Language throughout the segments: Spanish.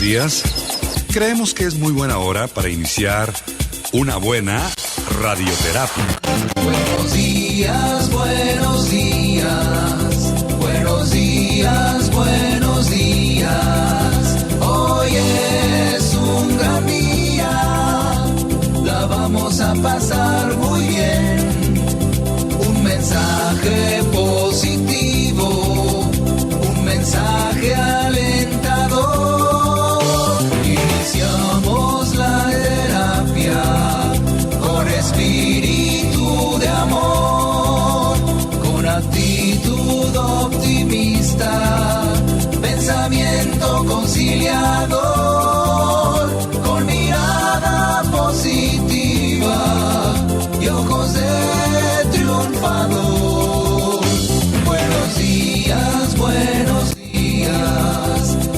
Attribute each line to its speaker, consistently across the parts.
Speaker 1: días. Creemos que es muy buena hora para iniciar una buena radioterapia.
Speaker 2: Buenos días, buenos días, buenos días, buenos días. Hoy es un gran día, la vamos a pasar muy bien. Un mensaje positivo, un mensaje alentador. Iniciamos la terapia con espíritu de amor, con actitud optimista, pensamiento conciliador, con mirada positiva y ojos de triunfador. Buenos días,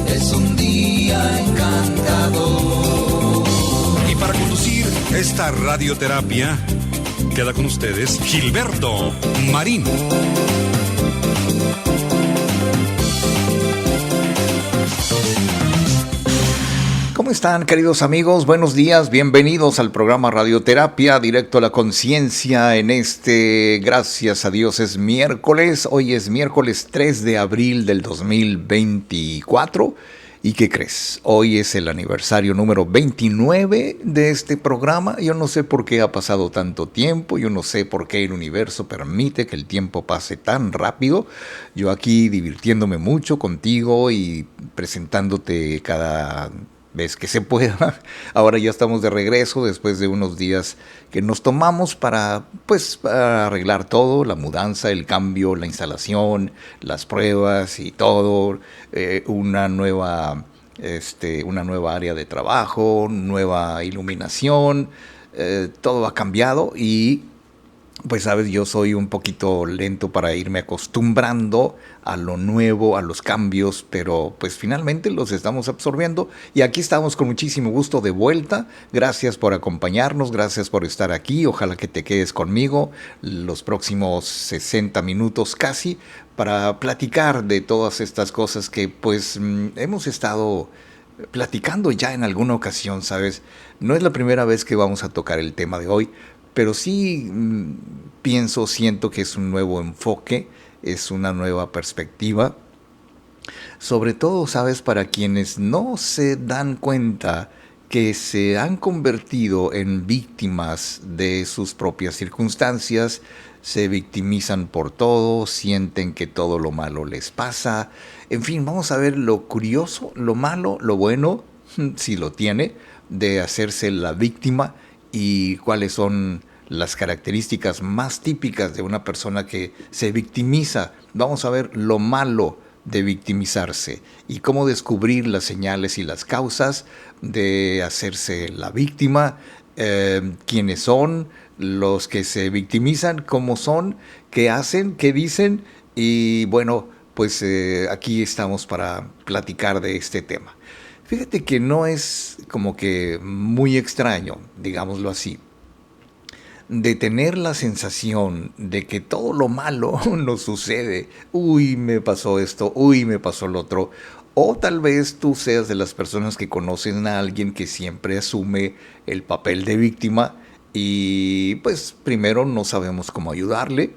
Speaker 2: es un día encantador.
Speaker 1: Y para conducir esta radioterapia, queda con ustedes Gilberto Marín.
Speaker 3: ¿Cómo están, queridos amigos? Buenos días, bienvenidos al programa Radioterapia, directo a la conciencia en gracias a Dios, es miércoles. Hoy es miércoles 3 de abril del 2024. ¿Y qué crees? Hoy es el aniversario número 29 de este programa. Yo no sé por qué ha pasado tanto tiempo, yo no sé por qué el universo permite que el tiempo pase tan rápido. Yo aquí divirtiéndome mucho contigo y presentándote cada vez que se pueda. Ahora ya estamos de regreso después de unos días que nos tomamos para arreglar todo, la mudanza, el cambio, la instalación, las pruebas y todo, una nueva área de trabajo, nueva iluminación, todo ha cambiado y pues sabes, yo soy un poquito lento para irme acostumbrando a lo nuevo, a los cambios, pero pues finalmente los estamos absorbiendo y aquí estamos con muchísimo gusto de vuelta. Gracias por acompañarnos, gracias por estar aquí. Ojalá que te quedes conmigo los próximos 60 minutos casi para platicar de todas estas cosas que pues hemos estado platicando ya en alguna ocasión, ¿sabes? No es la primera vez que vamos a tocar el tema de hoy, pero sí siento que es un nuevo enfoque, es una nueva perspectiva. Sobre todo, ¿sabes? Para quienes no se dan cuenta que se han convertido en víctimas de sus propias circunstancias, se victimizan por todo, sienten que todo lo malo les pasa. En fin, vamos a ver lo curioso, lo malo, lo bueno, si lo tiene, de hacerse la víctima y cuáles son las características más típicas de una persona que se victimiza. Vamos a ver lo malo de victimizarse y cómo descubrir las señales y las causas de hacerse la víctima, quiénes son los que se victimizan, cómo son, qué hacen, qué dicen y bueno, pues aquí estamos para platicar de este tema. Fíjate que no es como que muy extraño, digámoslo así, de tener la sensación de que todo lo malo nos sucede. Uy, me pasó esto, uy, me pasó lo otro. O tal vez tú seas de las personas que conocen a alguien que siempre asume el papel de víctima y pues primero no sabemos cómo ayudarle.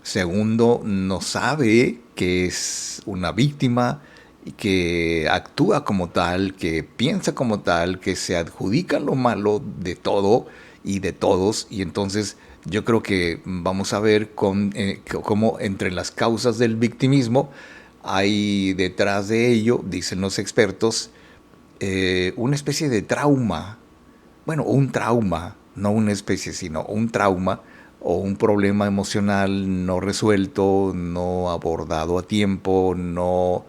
Speaker 3: Segundo, no sabe que es una víctima y que actúa como tal, que piensa como tal, que se adjudica lo malo de todo y de todos. Y entonces yo creo que vamos a ver cómo entre las causas del victimismo hay detrás de ello, dicen los expertos, una especie de trauma. Bueno, un trauma, no una especie, sino un trauma o un problema emocional no resuelto, no abordado a tiempo, no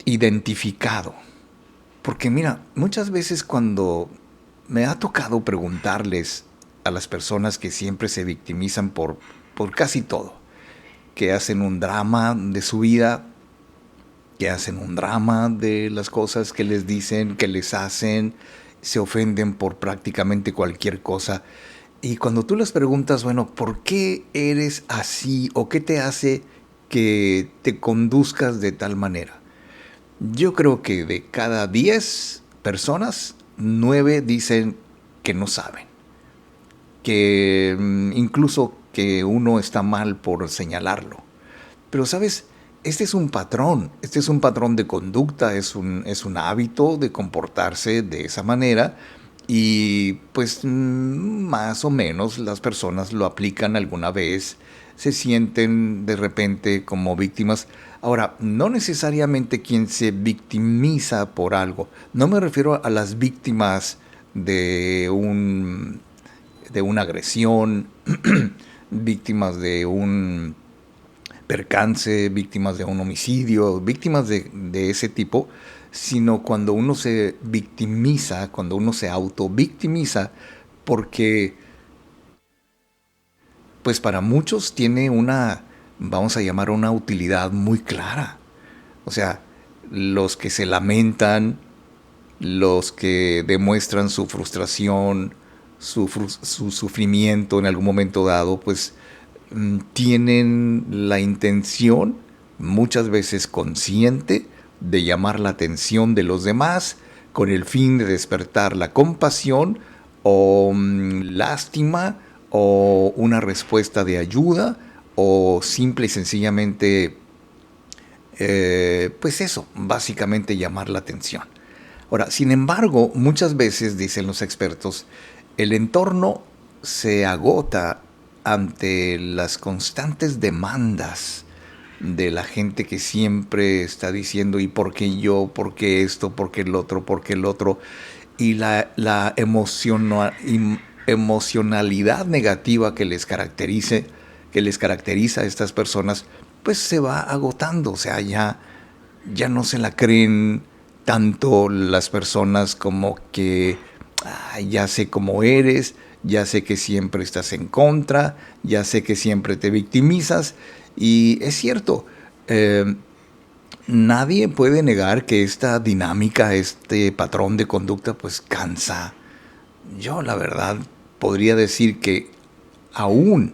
Speaker 3: identificado. Porque mira, muchas veces cuando me ha tocado preguntarles a las personas que siempre se victimizan por casi todo, que hacen un drama de su vida, que hacen un drama de las cosas que les dicen, que les hacen, se ofenden por prácticamente cualquier cosa. Y cuando tú les preguntas, bueno, ¿por qué eres así o qué te hace que te conduzcas de tal manera? Yo creo que de cada 10 personas, 9 dicen que no saben, que incluso que uno está mal por señalarlo. Pero sabes, este es un patrón de conducta, es un hábito de comportarse de esa manera y pues más o menos las personas lo aplican alguna vez, se sienten de repente como víctimas. Ahora, no necesariamente quien se victimiza por algo, no me refiero a las víctimas de de una agresión, víctimas de un percance, víctimas de un homicidio, víctimas de ese tipo, sino cuando uno se victimiza, cuando uno se autovictimiza, porque pues para muchos tiene una, vamos a llamar una utilidad muy clara. O sea, los que se lamentan, los que demuestran su frustración, su sufrimiento en algún momento dado, pues tienen la intención, muchas veces consciente, de llamar la atención de los demás con el fin de despertar la compasión o lástima o una respuesta de ayuda o simple y sencillamente, pues eso, básicamente llamar la atención. Ahora, sin embargo, muchas veces, dicen los expertos, el entorno se agota ante las constantes demandas de la gente que siempre está diciendo ¿y por qué yo? ¿Por qué esto? ¿Por qué el otro? ¿Por qué el otro? Y la emocionalidad negativa que les caracteriza a estas personas, pues se va agotando. O sea, ya no se la creen tanto las personas como que ya sé cómo eres, ya sé que siempre estás en contra, ya sé que siempre te victimizas. Y es cierto, nadie puede negar que esta dinámica, este patrón de conducta, pues cansa. Yo, la verdad, podría decir que aún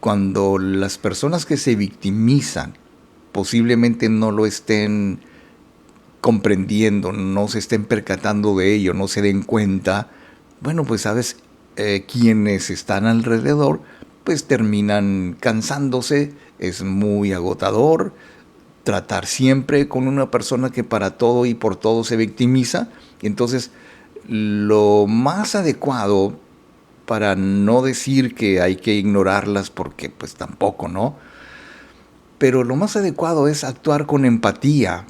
Speaker 3: cuando las personas que se victimizan posiblemente no lo estén comprendiendo, no se estén percatando de ello, no se den cuenta, bueno, pues sabes, quienes están alrededor, pues terminan cansándose, es muy agotador tratar siempre con una persona que para todo y por todo se victimiza. Y entonces, lo más adecuado, para no decir que hay que ignorarlas, porque pues tampoco, ¿no? Pero lo más adecuado es actuar con empatía,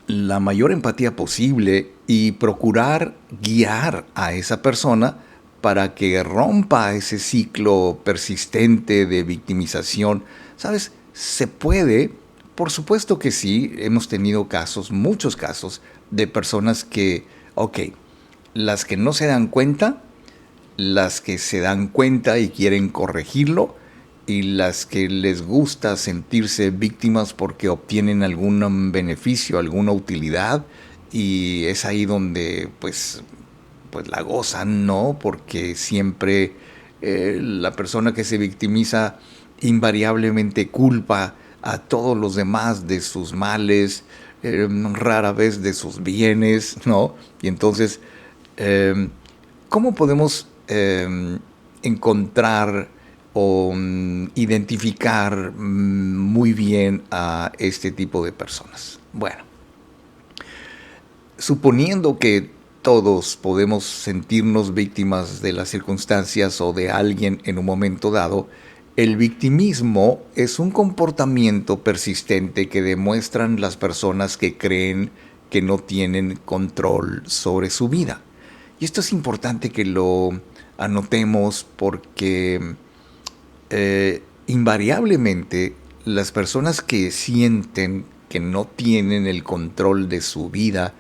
Speaker 3: la mayor empatía posible y procurar guiar a esa persona para que rompa ese ciclo persistente de victimización. ¿Sabes? ¿Se puede? Por supuesto que sí. Hemos tenido casos, muchos casos, de personas que, ok, las que no se dan cuenta, las que se dan cuenta y quieren corregirlo, y las que les gusta sentirse víctimas porque obtienen algún beneficio, alguna utilidad, y es ahí donde pues la gozan, ¿no? Porque siempre la persona que se victimiza invariablemente culpa a todos los demás de sus males, rara vez de sus bienes, ¿no? Y entonces, ¿cómo podemos encontrar o identificar muy bien a este tipo de personas? Bueno, suponiendo que todos podemos sentirnos víctimas de las circunstancias o de alguien en un momento dado, el victimismo es un comportamiento persistente que demuestran las personas que creen que no tienen control sobre su vida. Y esto es importante que lo anotemos porque invariablemente las personas que sienten que no tienen el control de su vida,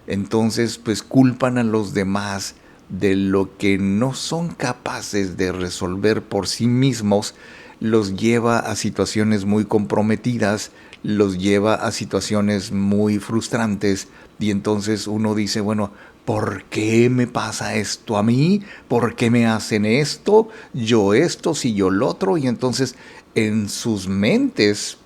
Speaker 3: entonces pues culpan a los demás de lo que no son capaces de resolver por sí mismos, los lleva a situaciones muy comprometidas, los lleva a situaciones muy frustrantes, y entonces uno dice, bueno, ¿por qué me pasa esto a mí? ¿Por qué me hacen esto? Yo esto, si yo lo otro. Y entonces en sus mentes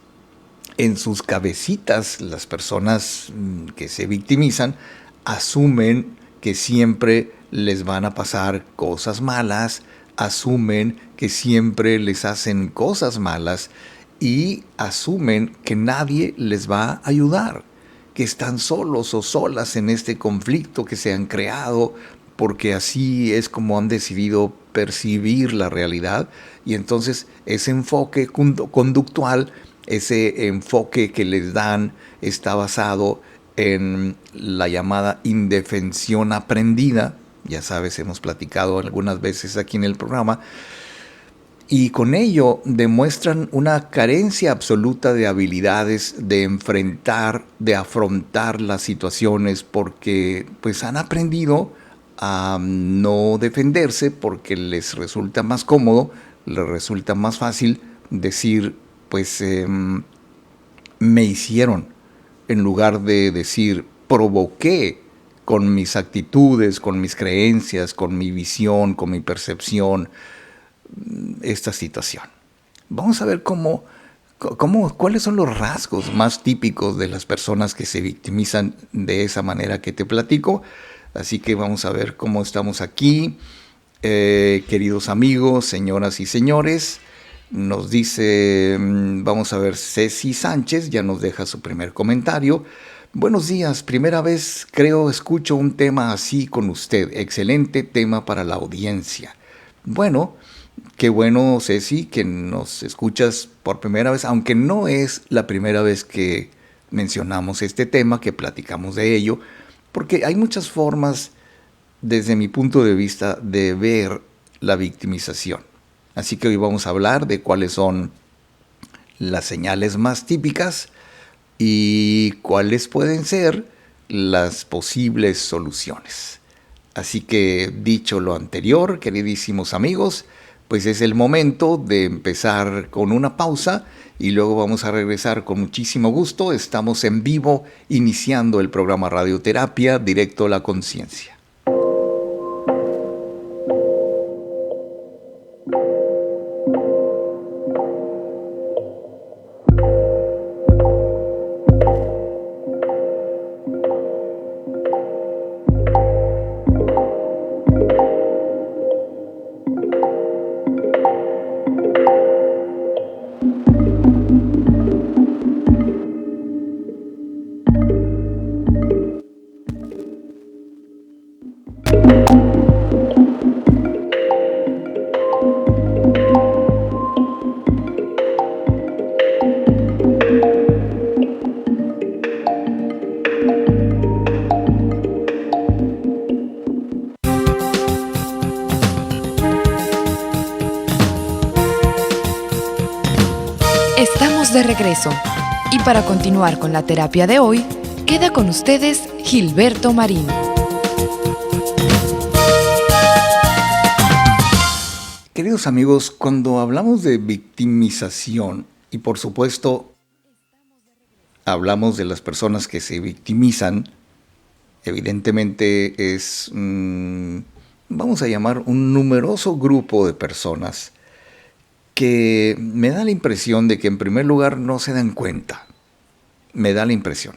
Speaker 3: en sus cabecitas, las personas que se victimizan asumen que siempre les van a pasar cosas malas, asumen que siempre les hacen cosas malas y asumen que nadie les va a ayudar, que están solos o solas en este conflicto que se han creado, porque así es como han decidido percibir la realidad. Y entonces ese enfoque conductual, ese enfoque que les dan, está basado en la llamada indefensión aprendida. Ya sabes, hemos platicado algunas veces aquí en el programa. Y con ello demuestran una carencia absoluta de habilidades de enfrentar, de afrontar las situaciones, porque pues han aprendido a no defenderse porque les resulta más cómodo, les resulta más fácil decir, pues me hicieron, en lugar de decir provoqué con mis actitudes, con mis creencias, con mi visión, con mi percepción, esta situación. Vamos a ver cuáles son los rasgos más típicos de las personas que se victimizan de esa manera que te platico. Así que vamos a ver cómo estamos aquí. Queridos amigos, señoras y señores, nos dice, vamos a ver, Ceci Sánchez ya nos deja su primer comentario. Buenos días, primera vez creo escucho un tema así con usted. Excelente tema para la audiencia. Bueno, qué bueno, Ceci, que nos escuchas por primera vez, aunque no es la primera vez que mencionamos este tema, que platicamos de ello, porque hay muchas formas, desde mi punto de vista, de ver la victimización. Así que hoy vamos a hablar de cuáles son las señales más típicas y cuáles pueden ser las posibles soluciones. Así que, dicho lo anterior, queridísimos amigos, pues es el momento de empezar con una pausa y luego vamos a regresar con muchísimo gusto. Estamos en vivo iniciando el programa Radioterapia Directo a la Conciencia.
Speaker 4: De regreso. Y para continuar con la terapia de hoy, queda con ustedes Gilberto Marín.
Speaker 3: Queridos amigos, cuando hablamos de victimización, y por supuesto hablamos de las personas que se victimizan, evidentemente es, vamos a llamar, un numeroso grupo de personas que me da la impresión de que en primer lugar no se dan cuenta. Me da la impresión.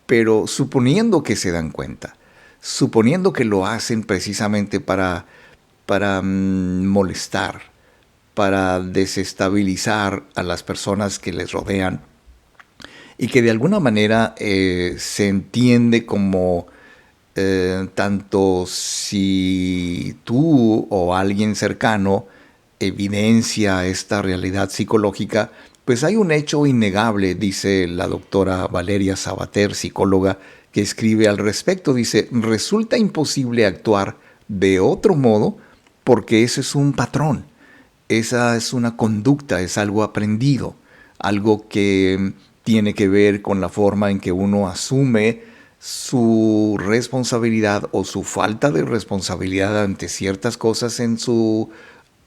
Speaker 3: Pero suponiendo que se dan cuenta, suponiendo que lo hacen precisamente para molestar, para desestabilizar a las personas que les rodean, y que de alguna manera se entiende como tanto si tú o alguien cercano evidencia esta realidad psicológica, pues hay un hecho innegable, dice la doctora Valeria Sabater, psicóloga, que escribe al respecto. Dice, resulta imposible actuar de otro modo porque ese es un patrón, esa es una conducta, es algo aprendido, algo que tiene que ver con la forma en que uno asume su responsabilidad o su falta de responsabilidad ante ciertas cosas en su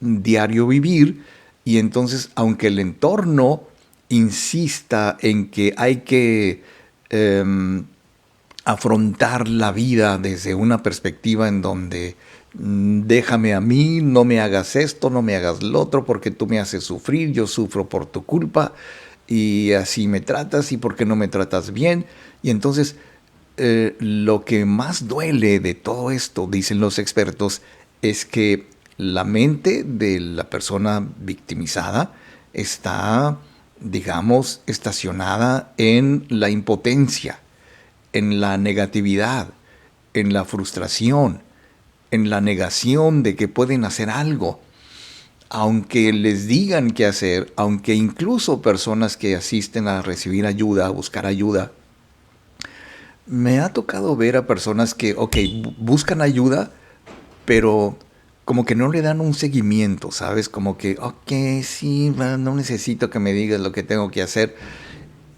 Speaker 3: diario vivir. Y entonces, aunque el entorno insista en que hay que afrontar la vida desde una perspectiva en donde déjame a mí, no me hagas esto, no me hagas lo otro, porque tú me haces sufrir, yo sufro por tu culpa, y así me tratas y por qué no me tratas bien. Y entonces lo que más duele de todo esto, dicen los expertos, es que la mente de la persona victimizada está, digamos, estacionada en la impotencia, en la negatividad, en la frustración, en la negación de que pueden hacer algo. Aunque les digan qué hacer, aunque incluso personas que asisten a recibir ayuda, a buscar ayuda, me ha tocado ver a personas que, buscan ayuda, pero como que no le dan un seguimiento, ¿sabes? Como que, sí, no necesito que me digas lo que tengo que hacer.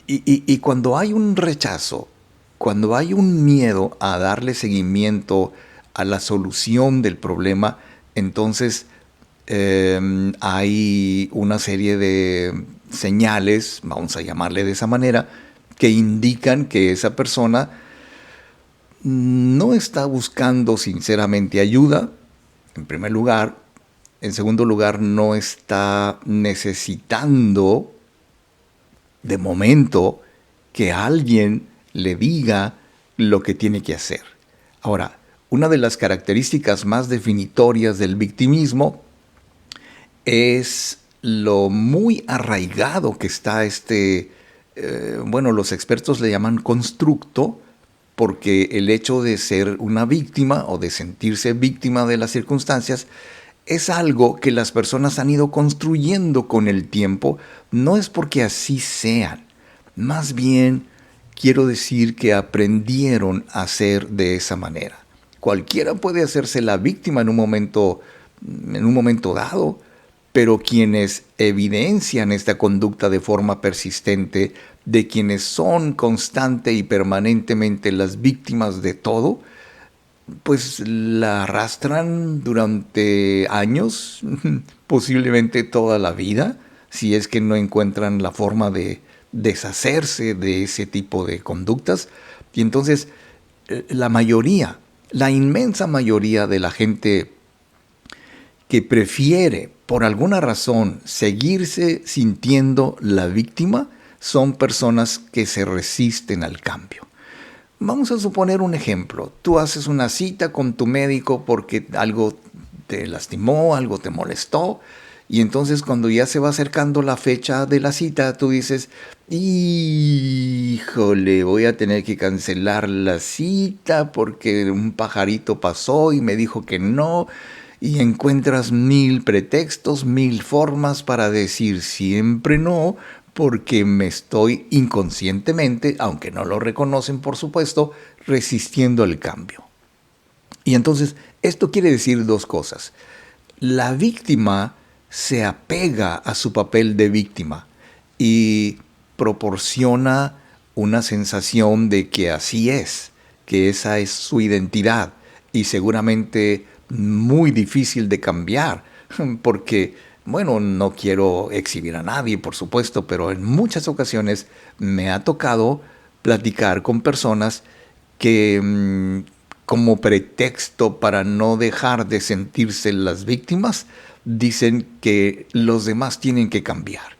Speaker 3: Y cuando hay un rechazo, cuando hay un miedo a darle seguimiento a la solución del problema, entonces hay una serie de señales, vamos a llamarle de esa manera, que indican que esa persona no está buscando sinceramente ayuda, en primer lugar. En segundo lugar, no está necesitando, de momento, que alguien le diga lo que tiene que hacer. Ahora, una de las características más definitorias del victimismo es lo muy arraigado que está los expertos le llaman constructo, porque el hecho de ser una víctima o de sentirse víctima de las circunstancias es algo que las personas han ido construyendo con el tiempo. No es porque así sean, más bien quiero decir que aprendieron a ser de esa manera. Cualquiera puede hacerse la víctima en un momento dado, pero quienes evidencian esta conducta de forma persistente, de quienes son constante y permanentemente las víctimas de todo, pues la arrastran durante años, posiblemente toda la vida, si es que no encuentran la forma de deshacerse de ese tipo de conductas. Y entonces la inmensa mayoría de la gente que prefiere por alguna razón seguirse sintiendo la víctima son personas que se resisten al cambio. Vamos a suponer un ejemplo. Tú haces una cita con tu médico porque algo te lastimó, algo te molestó, y entonces cuando ya se va acercando la fecha de la cita, tú dices, híjole, voy a tener que cancelar la cita porque un pajarito pasó y me dijo que no, y encuentras 1000 pretextos, 1000 formas para decir siempre no, porque me estoy inconscientemente, aunque no lo reconocen por supuesto, resistiendo al cambio. Y entonces esto quiere decir dos cosas. La víctima se apega a su papel de víctima y proporciona una sensación de que así es, que esa es su identidad y seguramente muy difícil de cambiar, porque no quiero exhibir a nadie, por supuesto, pero en muchas ocasiones me ha tocado platicar con personas que, como pretexto para no dejar de sentirse las víctimas, dicen que los demás tienen que cambiar,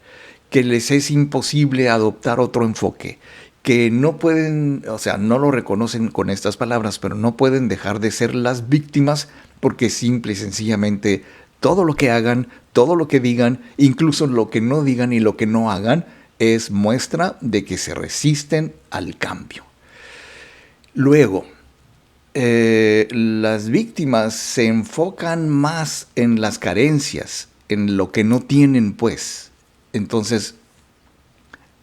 Speaker 3: que les es imposible adoptar otro enfoque, que no pueden, no lo reconocen con estas palabras, pero no pueden dejar de ser las víctimas porque simple y sencillamente todo lo que hagan, todo lo que digan, incluso lo que no digan y lo que no hagan, es muestra de que se resisten al cambio. Luego, las víctimas se enfocan más en las carencias, en lo que no tienen, pues. Entonces,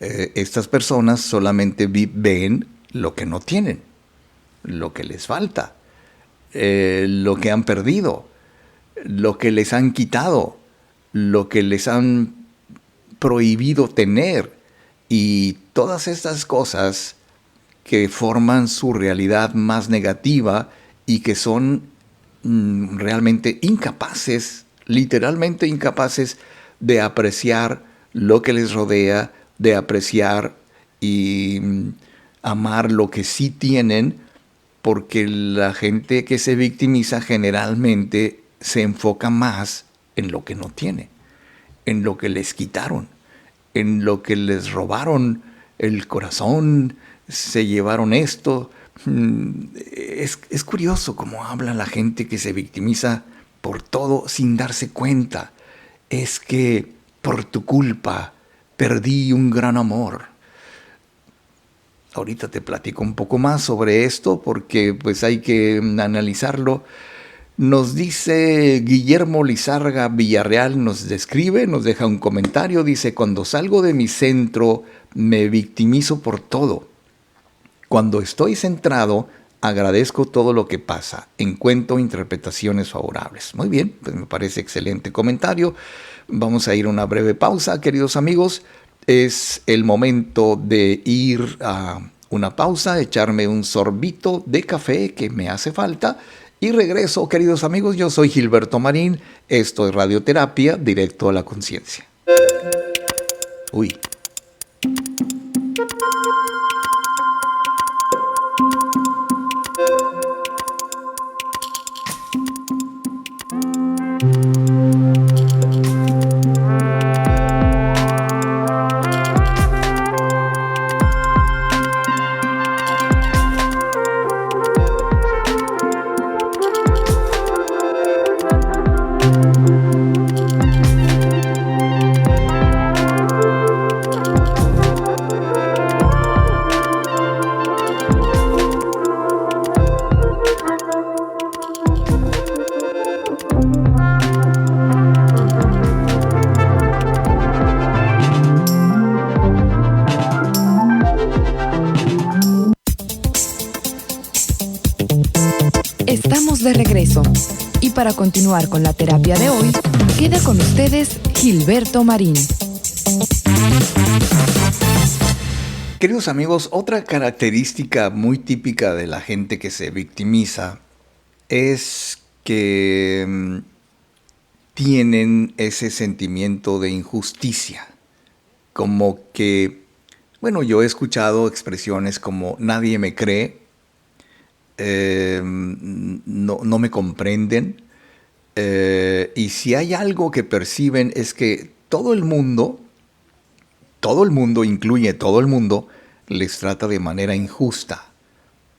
Speaker 3: estas personas solamente ven lo que no tienen, lo que les falta, lo que han perdido, lo que les han quitado, lo que les han prohibido tener, y todas estas cosas que forman su realidad más negativa y que son realmente incapaces, literalmente incapaces de apreciar lo que les rodea, de apreciar y amar lo que sí tienen, porque la gente que se victimiza generalmente se enfoca más en lo que no tiene, en lo que les quitaron, en lo que les robaron el corazón, se llevaron esto. Es curioso cómo habla la gente que se victimiza por todo sin darse cuenta. Es que por tu culpa perdí un gran amor. Ahorita te platico un poco más sobre esto porque pues hay que analizarlo. Nos dice Guillermo Lizarga Villarreal, nos describe, nos deja un comentario, dice: cuando salgo de mi centro me victimizo por todo. Cuando estoy centrado, agradezco todo lo que pasa, encuentro interpretaciones favorables. Muy bien, pues me parece excelente comentario. Vamos a ir a una breve pausa, queridos amigos. Es el momento de ir a una pausa, echarme un sorbito de café que me hace falta. Y regreso, queridos amigos, yo soy Gilberto Marín, esto es Radioterapia, directo a la conciencia. Uy.
Speaker 4: Estamos de regreso. Y para continuar con la terapia de hoy, queda con ustedes Gilberto Marín.
Speaker 3: Queridos amigos, otra característica muy típica de la gente que se victimiza es que tienen ese sentimiento de injusticia. Como que, bueno, yo he escuchado expresiones como nadie me cree, no me comprenden, y si hay algo que perciben es que todo el mundo, incluye todo el mundo, les trata de manera injusta.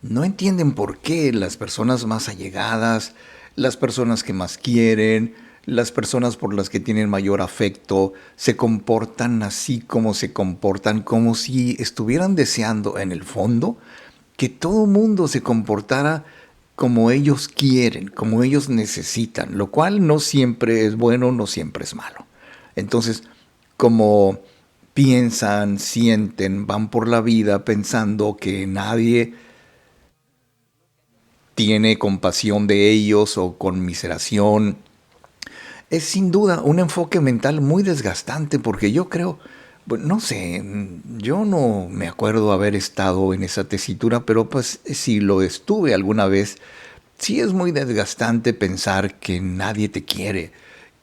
Speaker 3: No entienden por qué las personas más allegadas, las personas que más quieren, las personas por las que tienen mayor afecto, se comportan así como se comportan, como si estuvieran deseando en el fondo que todo mundo se comportara como ellos quieren, como ellos necesitan, lo cual no siempre es bueno, no siempre es malo. Entonces, como piensan, sienten, van por la vida pensando que nadie tiene compasión de ellos o conmiseración, es sin duda un enfoque mental muy desgastante porque yo creo, no sé, yo no me acuerdo haber estado en esa tesitura, pero pues si lo estuve alguna vez, sí es muy desgastante pensar que nadie te quiere,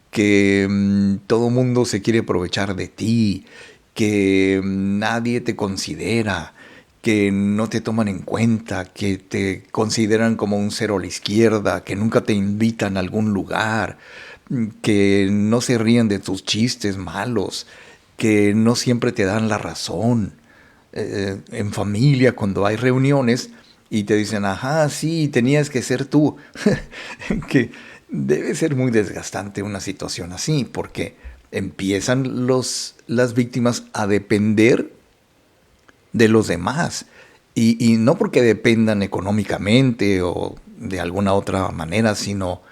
Speaker 3: que todo mundo se quiere aprovechar de ti, que nadie te considera, que no te toman en cuenta, que te consideran como un cero a la izquierda, que nunca te invitan a algún lugar, que no se ríen de tus chistes malos, que no siempre te dan la razón. En familia, cuando hay reuniones y te dicen, ajá, sí, tenías que ser tú. Que debe ser muy desgastante una situación así, porque empiezan las víctimas a depender de los demás. Y no porque dependan económicamente o de alguna otra manera, sino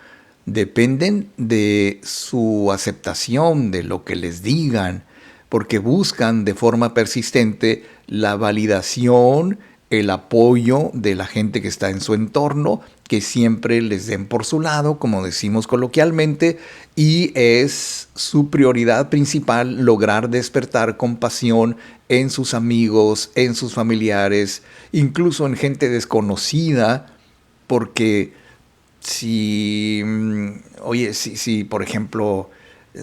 Speaker 3: dependen de su aceptación, de lo que les digan, porque buscan de forma persistente la validación, el apoyo de la gente que está en su entorno, que siempre les den por su lado, como decimos coloquialmente, y es su prioridad principal lograr despertar compasión en sus amigos, en sus familiares, incluso en gente desconocida, porque si por ejemplo,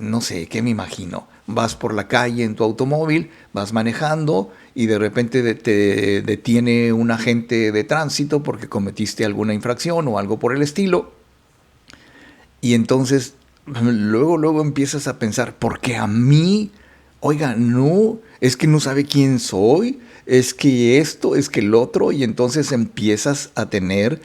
Speaker 3: no sé, ¿qué me imagino? Vas por la calle en tu automóvil, vas manejando y de repente te detiene un agente de tránsito porque cometiste alguna infracción o algo por el estilo. Y entonces luego empiezas a pensar, ¿por qué a mí Oiga, no, es que no sabe quién soy, es que esto, es que el otro, y entonces empiezas a tener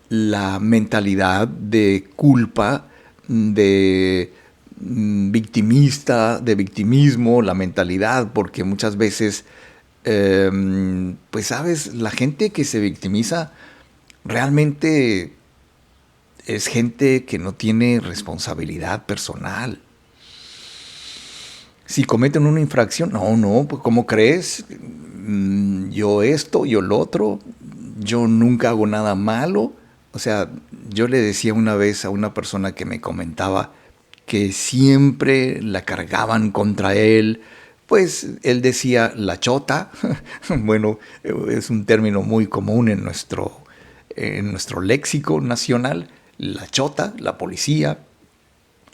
Speaker 3: la mentalidad de culpa, de victimista, de victimismo, la mentalidad, porque muchas veces, pues sabes, la gente que se victimiza realmente es gente que no tiene responsabilidad personal. Si cometen una infracción, no, pues ¿cómo crees? Yo esto, yo lo otro, yo nunca hago nada malo. O sea, yo le decía una vez a una persona que me comentaba que siempre la cargaban contra él, pues él decía la chota. Bueno, es un término muy común en nuestro léxico nacional, la chota, la policía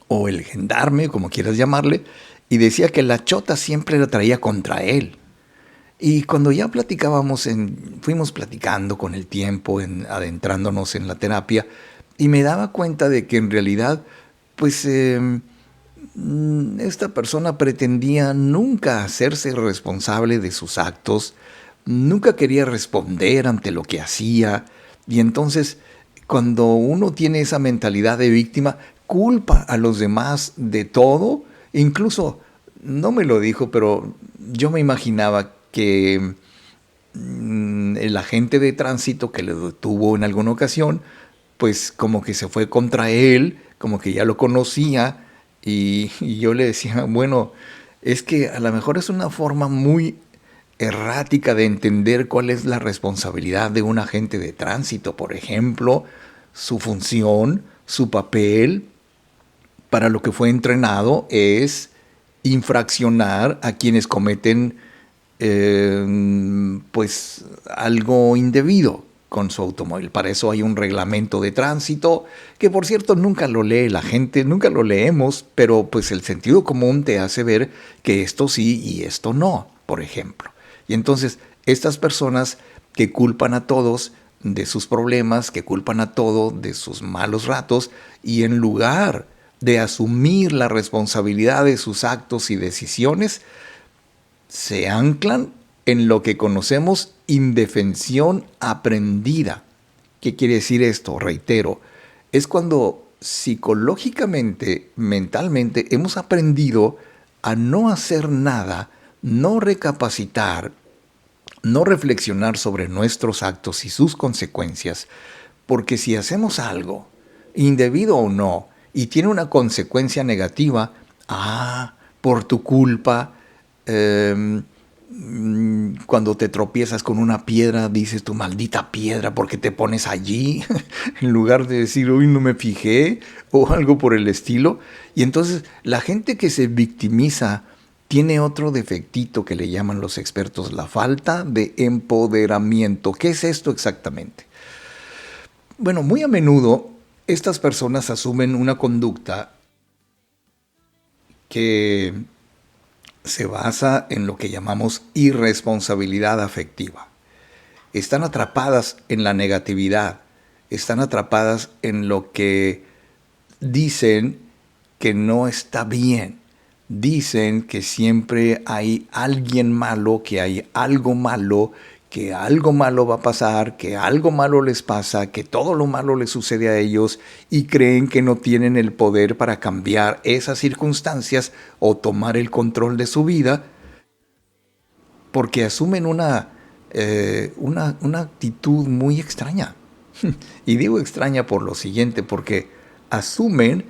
Speaker 3: o el gendarme, como quieras llamarle, y decía que la chota siempre la traía contra él. Y cuando ya fuimos platicando con el tiempo, adentrándonos en la terapia, y me daba cuenta de que en realidad, pues, esta persona pretendía nunca hacerse responsable de sus actos, nunca quería responder ante lo que hacía, y entonces, cuando uno tiene esa mentalidad de víctima, culpa a los demás de todo. Incluso, no me lo dijo, pero yo me imaginaba que el agente de tránsito que le detuvo en alguna ocasión, pues como que se fue contra él, como que ya lo conocía, y yo le decía, bueno, es que a lo mejor es una forma muy errática de entender cuál es la responsabilidad de un agente de tránsito, por ejemplo, su función, su papel, para lo que fue entrenado es infraccionar a quienes cometen pues algo indebido con su automóvil. Para eso hay un reglamento de tránsito que, por cierto, nunca lo lee la gente, nunca lo leemos, pero pues el sentido común te hace ver que esto sí y esto no, por ejemplo. Y entonces estas personas que culpan a todos de sus problemas, que culpan a todo de sus malos ratos, y en lugar de asumir la responsabilidad de sus actos y decisiones, se anclan en lo que conocemos indefensión aprendida. ¿Qué quiere decir esto? Reitero, es cuando psicológicamente, mentalmente, hemos aprendido a no hacer nada, no recapacitar, no reflexionar sobre nuestros actos y sus consecuencias, porque si hacemos algo, indebido o no, y tiene una consecuencia negativa, por tu culpa, cuando te tropiezas con una piedra, dices tu maldita piedra, ¿por qué te pones allí? En lugar de decir, uy, no me fijé, o algo por el estilo. Y entonces la gente que se victimiza tiene otro defectito que le llaman los expertos, la falta de empoderamiento. ¿Qué es esto exactamente? Bueno, muy a menudo estas personas asumen una conducta que se basa en lo que llamamos irresponsabilidad afectiva. Están atrapadas en la negatividad, están atrapadas en lo que dicen que no está bien. Dicen que siempre hay alguien malo, que hay algo malo, que algo malo va a pasar, que algo malo les pasa, que todo lo malo les sucede a ellos, y creen que no tienen el poder para cambiar esas circunstancias o tomar el control de su vida, porque asumen una actitud muy extraña. Y digo extraña por lo siguiente, porque asumen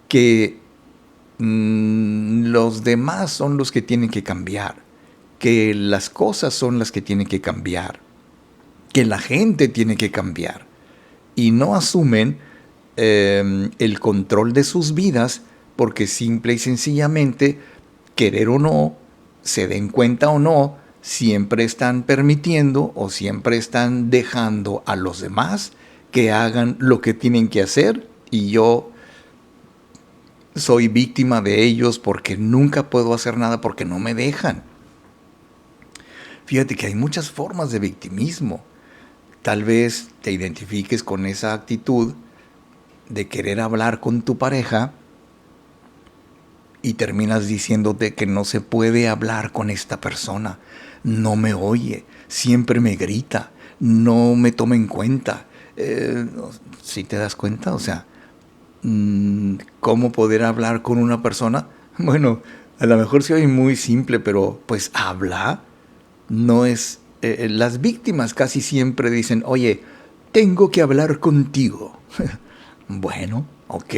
Speaker 3: que los demás son los que tienen que cambiar, que las cosas son las que tienen que cambiar, que la gente tiene que cambiar, y no asumen el control de sus vidas, porque simple y sencillamente, querer o no, se den cuenta o no, siempre están permitiendo o siempre están dejando a los demás que hagan lo que tienen que hacer, y yo soy víctima de ellos porque nunca puedo hacer nada porque no me dejan. Fíjate que hay muchas formas de victimismo. Tal vez te identifiques con esa actitud de querer hablar con tu pareja y terminas diciéndote que no se puede hablar con esta persona. No me oye, siempre me grita, no me toma en cuenta. ¿Sí te das cuenta? O sea, ¿cómo poder hablar con una persona? Bueno, a lo mejor se oye muy simple, pero pues habla. No es... las víctimas casi siempre dicen, oye, tengo que hablar contigo. Bueno, ok.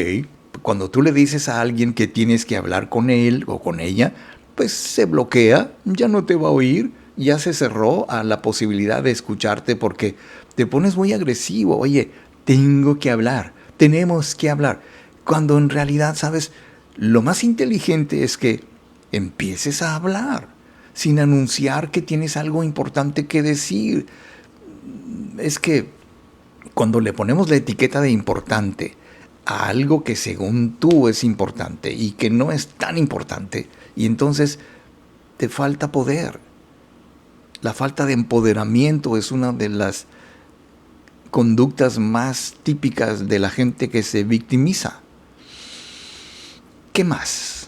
Speaker 3: Cuando tú le dices a alguien que tienes que hablar con él o con ella, pues se bloquea, ya no te va a oír, ya se cerró a la posibilidad de escucharte porque te pones muy agresivo. Oye, tengo que hablar, tenemos que hablar. Cuando en realidad, ¿sabes? Lo más inteligente es que empieces a hablar sin anunciar que tienes algo importante que decir. Es que cuando le ponemos la etiqueta de importante a algo que según tú es importante y que no es tan importante, y entonces te falta poder. La falta de empoderamiento es una de las conductas más típicas de la gente que se victimiza. ¿Qué más?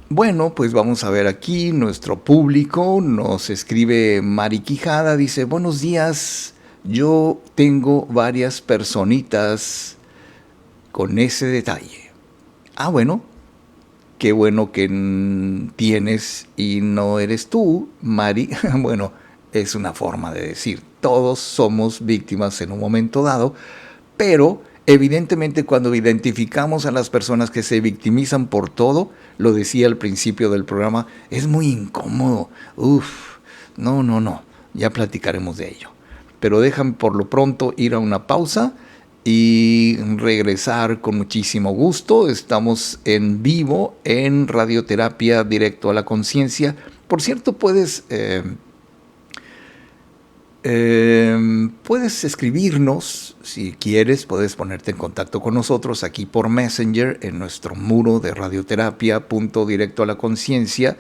Speaker 3: Bueno, pues vamos a ver aquí nuestro público. Nos escribe Mari Quijada, dice, buenos días, yo tengo varias personitas con ese detalle. Ah, bueno, qué bueno que tienes y no eres tú, Mari. Bueno, es una forma de decir, todos somos víctimas en un momento dado, pero evidentemente cuando identificamos a las personas que se victimizan por todo, lo decía al principio del programa, es muy incómodo. No, ya platicaremos de ello. Pero déjame por lo pronto ir a una pausa y regresar con muchísimo gusto. Estamos en vivo en Radioterapia Directo a la Conciencia. Por cierto, puedes escribirnos, si quieres, puedes ponerte en contacto con nosotros aquí por Messenger en nuestro muro de radioterapia.directo a la conciencia.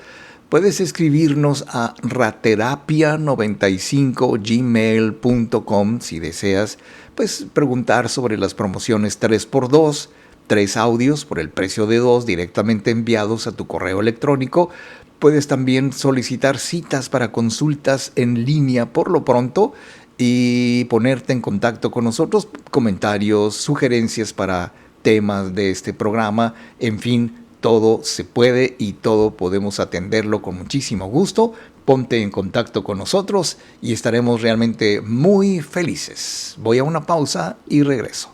Speaker 3: Puedes escribirnos a raterapia95gmail.com si deseas, pues preguntar sobre las promociones 3x2, 3 audios por el precio de 2 directamente enviados a tu correo electrónico. Puedes también solicitar citas para consultas en línea por lo pronto y ponerte en contacto con nosotros, comentarios, sugerencias para temas de este programa, en fin, todo se puede y todo podemos atenderlo con muchísimo gusto. Ponte en contacto con nosotros y estaremos realmente muy felices. Voy a una pausa y regreso.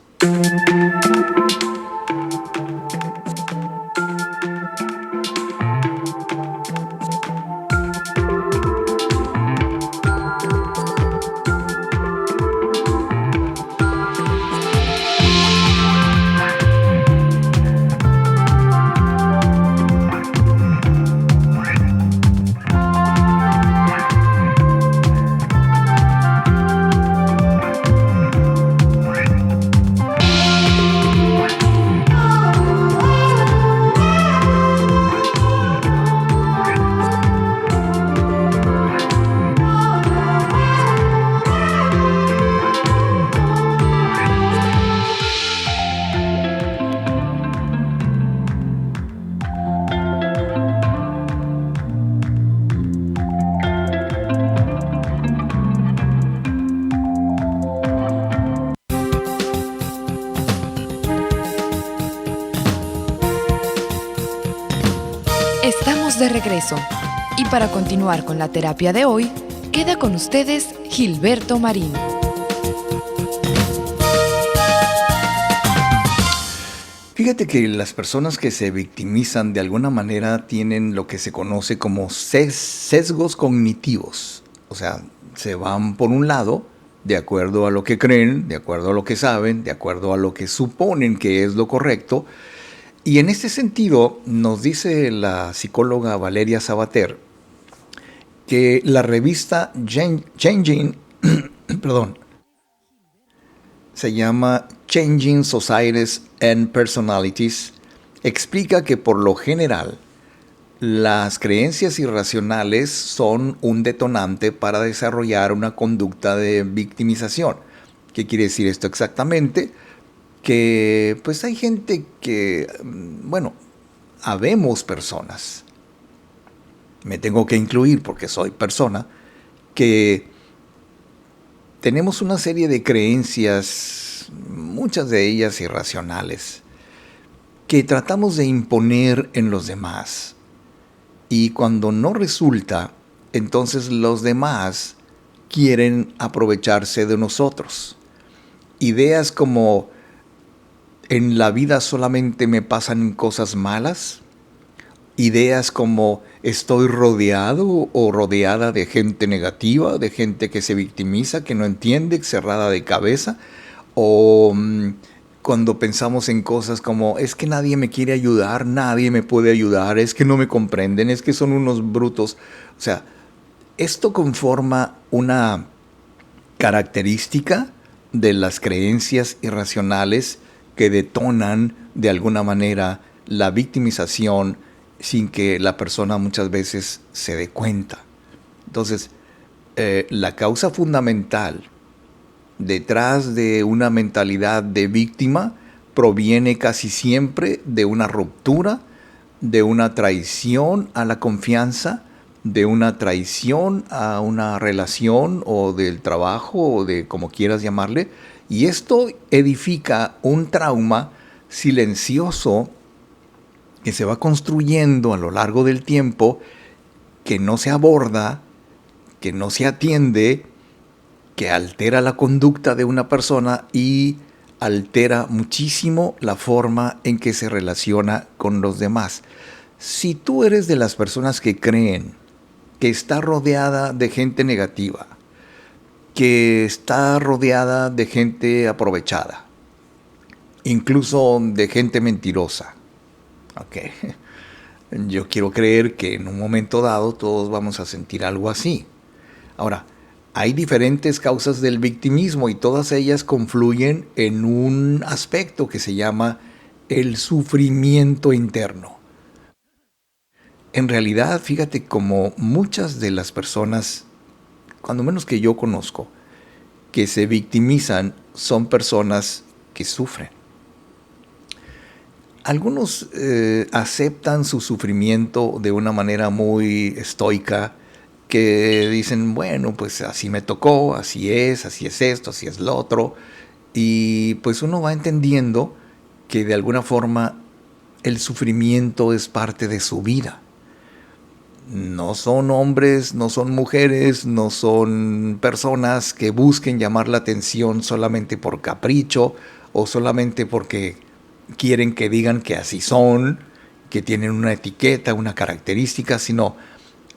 Speaker 4: Estamos de regreso y para continuar con la terapia de hoy, queda con ustedes Gilberto Marín.
Speaker 3: Fíjate que las personas que se victimizan de alguna manera tienen lo que se conoce como sesgos cognitivos. O sea, se van por un lado de acuerdo a lo que creen, de acuerdo a lo que saben, de acuerdo a lo que suponen que es lo correcto. Y en este sentido, nos dice la psicóloga Valeria Sabater que la revista Changing, se llama Changing Societies and Personalities, explica que por lo general las creencias irracionales son un detonante para desarrollar una conducta de victimización. ¿Qué quiere decir esto exactamente? Que pues hay gente que, bueno, habemos personas, me tengo que incluir porque soy persona, que tenemos una serie de creencias, muchas de ellas irracionales, que tratamos de imponer en los demás. Y cuando no resulta, entonces los demás quieren aprovecharse de nosotros. Ideas como: en la vida solamente me pasan cosas malas. Ideas como: estoy rodeado o rodeada de gente negativa, de gente que se victimiza, que no entiende, cerrada de cabeza. O cuando pensamos en cosas como: es que nadie me quiere ayudar, nadie me puede ayudar, es que no me comprenden, es que son unos brutos. O sea, esto conforma una característica de las creencias irracionales que detonan de alguna manera la victimización sin que la persona muchas veces se dé cuenta. Entonces, la causa fundamental detrás de una mentalidad de víctima proviene casi siempre de una ruptura, de una traición a la confianza, de una traición a una relación o del trabajo o de como quieras llamarle, y esto edifica un trauma silencioso que se va construyendo a lo largo del tiempo, que no se aborda, que no se atiende, que altera la conducta de una persona y altera muchísimo la forma en que se relaciona con los demás. Si tú eres de las personas que creen que está rodeada de gente negativa, que está rodeada de gente aprovechada, incluso de gente mentirosa, okay, yo quiero creer que en un momento dado todos vamos a sentir algo así. Ahora, hay diferentes causas del victimismo y todas ellas confluyen en un aspecto que se llama el sufrimiento interno. En realidad, fíjate como muchas de las personas, cuando menos que yo conozco, que se victimizan son personas que sufren. Algunos aceptan su sufrimiento de una manera muy estoica, que dicen, bueno, pues así me tocó, así es esto, así es lo otro. Y pues uno va entendiendo que de alguna forma el sufrimiento es parte de su vida. No son hombres, no son mujeres, no son personas que busquen llamar la atención solamente por capricho o solamente porque quieren que digan que así son, que tienen una etiqueta, una característica, sino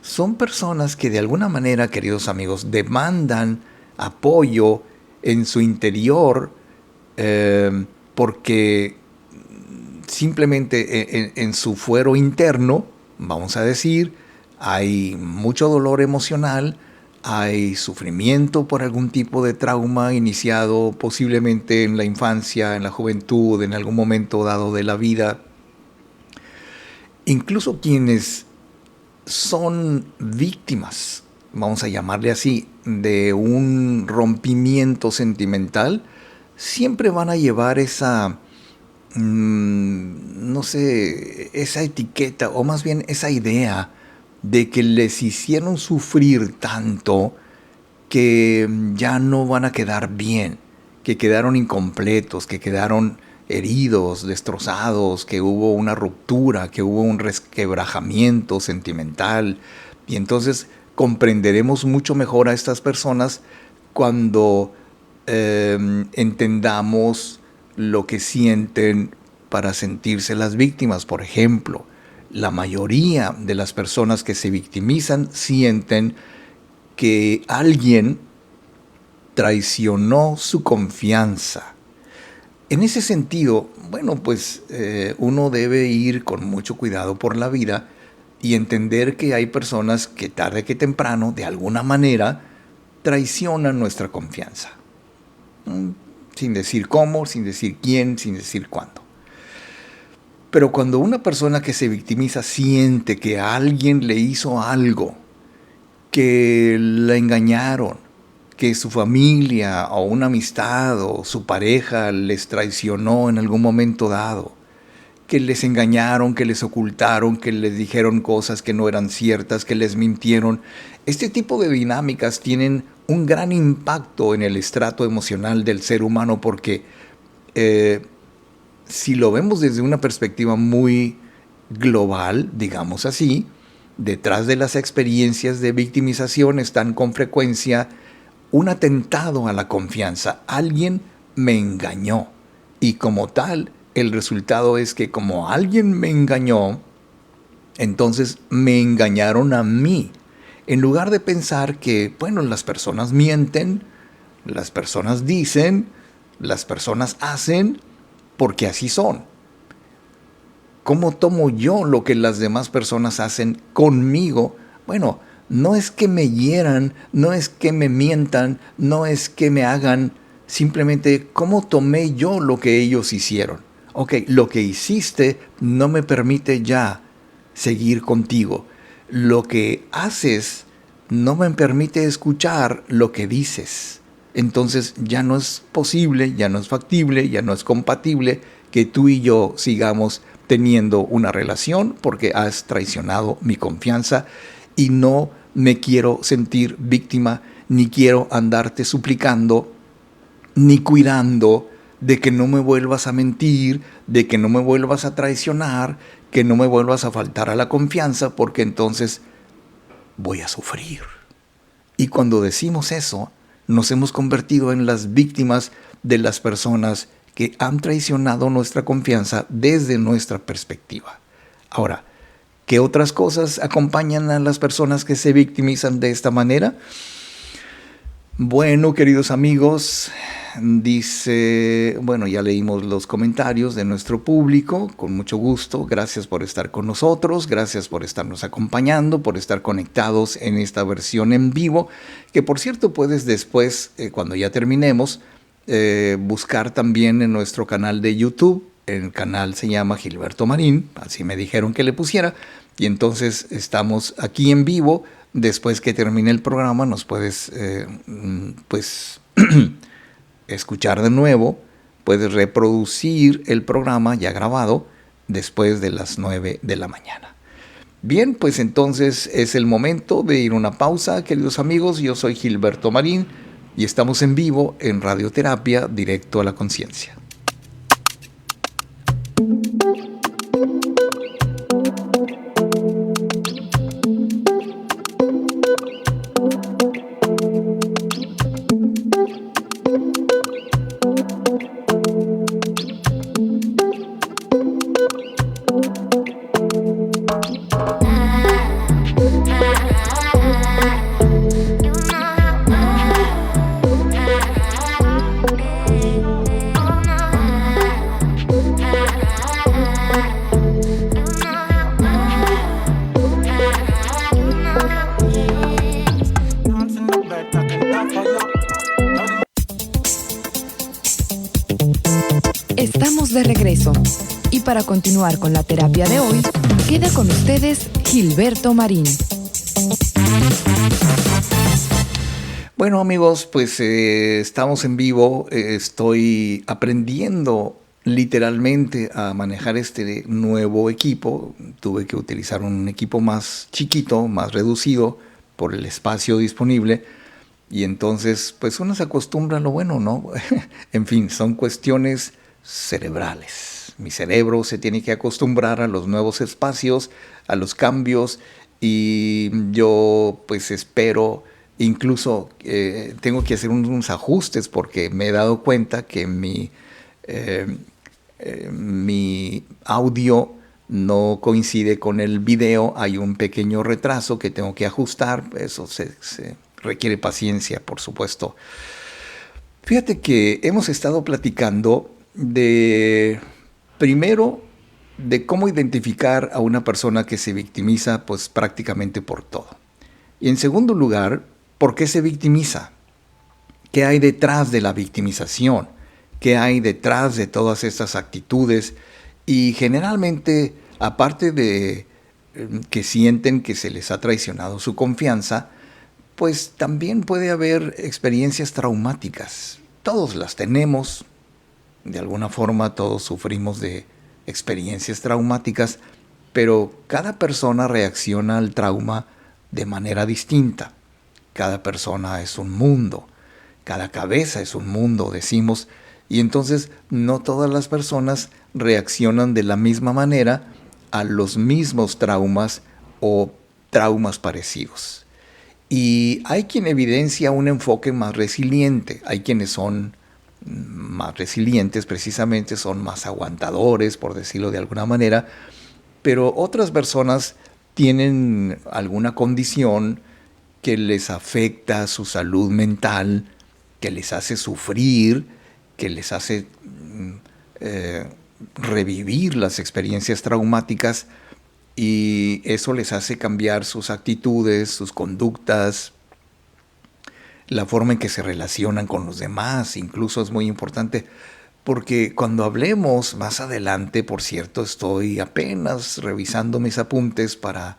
Speaker 3: son personas que de alguna manera, queridos amigos, demandan apoyo en su interior porque simplemente en su fuero interno, vamos a decir, hay mucho dolor emocional, hay sufrimiento por algún tipo de trauma iniciado posiblemente en la infancia, en la juventud, en algún momento dado de la vida. Incluso quienes son víctimas, vamos a llamarle así, de un rompimiento sentimental, siempre van a llevar esa, no sé, esa etiqueta, o más bien esa idea de que les hicieron sufrir tanto que ya no van a quedar bien, que quedaron incompletos, que quedaron heridos, destrozados, que hubo una ruptura, que hubo un resquebrajamiento sentimental. Y entonces comprenderemos mucho mejor a estas personas cuando entendamos lo que sienten para sentirse las víctimas. Por ejemplo, la mayoría de las personas que se victimizan sienten que alguien traicionó su confianza. En ese sentido, bueno, pues uno debe ir con mucho cuidado por la vida y entender que hay personas que tarde que temprano, de alguna manera, traicionan nuestra confianza. Sin decir cómo, sin decir quién, sin decir cuándo. Pero cuando una persona que se victimiza siente que a alguien le hizo algo, que la engañaron, que su familia o una amistad o su pareja les traicionó en algún momento dado, que les engañaron, que les ocultaron, que les dijeron cosas que no eran ciertas, que les mintieron. Este tipo de dinámicas tienen un gran impacto en el estrato emocional del ser humano porque si lo vemos desde una perspectiva muy global, digamos así, detrás de las experiencias de victimización están con frecuencia un atentado a la confianza. Alguien me engañó y como tal, el resultado es que como alguien me engañó, entonces me engañaron a mí. En lugar de pensar que, bueno, las personas mienten, las personas dicen, las personas hacen, porque así son. ¿Cómo tomo yo lo que las demás personas hacen conmigo? Bueno, no es que me hieran, no es que me mientan, no es que me hagan, simplemente cómo tomé yo lo que ellos hicieron. Ok, lo que hiciste no me permite ya seguir contigo. Lo que haces no me permite escuchar lo que dices. Entonces ya no es posible, ya no es factible, ya no es compatible que tú y yo sigamos teniendo una relación porque has traicionado mi confianza y no me quiero sentir víctima, ni quiero andarte suplicando, ni cuidando de que no me vuelvas a mentir, de que no me vuelvas a traicionar, que no me vuelvas a faltar a la confianza, porque entonces voy a sufrir. Y cuando decimos eso, nos hemos convertido en las víctimas de las personas que han traicionado nuestra confianza desde nuestra perspectiva. Ahora, ¿qué otras cosas acompañan a las personas que se victimizan de esta manera? Bueno, queridos amigos, dice, bueno, ya leímos los comentarios de nuestro público, con mucho gusto, gracias por estar con nosotros, gracias por estarnos acompañando, por estar conectados en esta versión en vivo, que por cierto puedes después, cuando ya terminemos, buscar también en nuestro canal de YouTube. El canal se llama Gilberto Marín, así me dijeron que le pusiera, y entonces estamos aquí en vivo. Después que termine el programa nos puedes escuchar de nuevo, puedes reproducir el programa ya grabado después de las 9 de la mañana. Bien, pues entonces es el momento de ir a una pausa, queridos amigos. Yo soy Gilberto Marín y estamos en vivo en Radioterapia Directo a la Conciencia.
Speaker 4: Estamos de regreso. Y para continuar con la terapia de hoy, queda con ustedes Gilberto Marín.
Speaker 3: Bueno amigos, pues estamos en vivo, estoy aprendiendo literalmente a manejar este nuevo equipo. Tuve que utilizar un equipo más chiquito, más reducido por el espacio disponible y entonces pues uno se acostumbra a lo bueno, ¿no? En fin, son cuestiones cerebrales. Mi cerebro se tiene que acostumbrar a los nuevos espacios, a los cambios y yo pues espero. Incluso tengo que hacer unos ajustes porque me he dado cuenta que mi audio no coincide con el video. Hay un pequeño retraso que tengo que ajustar. Eso se requiere paciencia, por supuesto. Fíjate que hemos estado platicando primero de cómo identificar a una persona que se victimiza pues prácticamente por todo. Y en segundo lugar, ¿por qué se victimiza? ¿Qué hay detrás de la victimización? ¿Qué hay detrás de todas estas actitudes? Y generalmente, aparte de que sienten que se les ha traicionado su confianza, pues también puede haber experiencias traumáticas. Todos las tenemos, de alguna forma todos sufrimos de experiencias traumáticas, pero cada persona reacciona al trauma de manera distinta. Cada persona es un mundo, cada cabeza es un mundo, decimos, y entonces no todas las personas reaccionan de la misma manera a los mismos traumas o traumas parecidos. Y hay quien evidencia un enfoque más resiliente, hay quienes son más resilientes, precisamente son más aguantadores, por decirlo de alguna manera, pero otras personas tienen alguna condición que les afecta su salud mental, que les hace sufrir, que les hace revivir las experiencias traumáticas, y eso les hace cambiar sus actitudes, sus conductas, la forma en que se relacionan con los demás. Incluso es muy importante porque cuando hablemos más adelante, por cierto, estoy apenas revisando mis apuntes para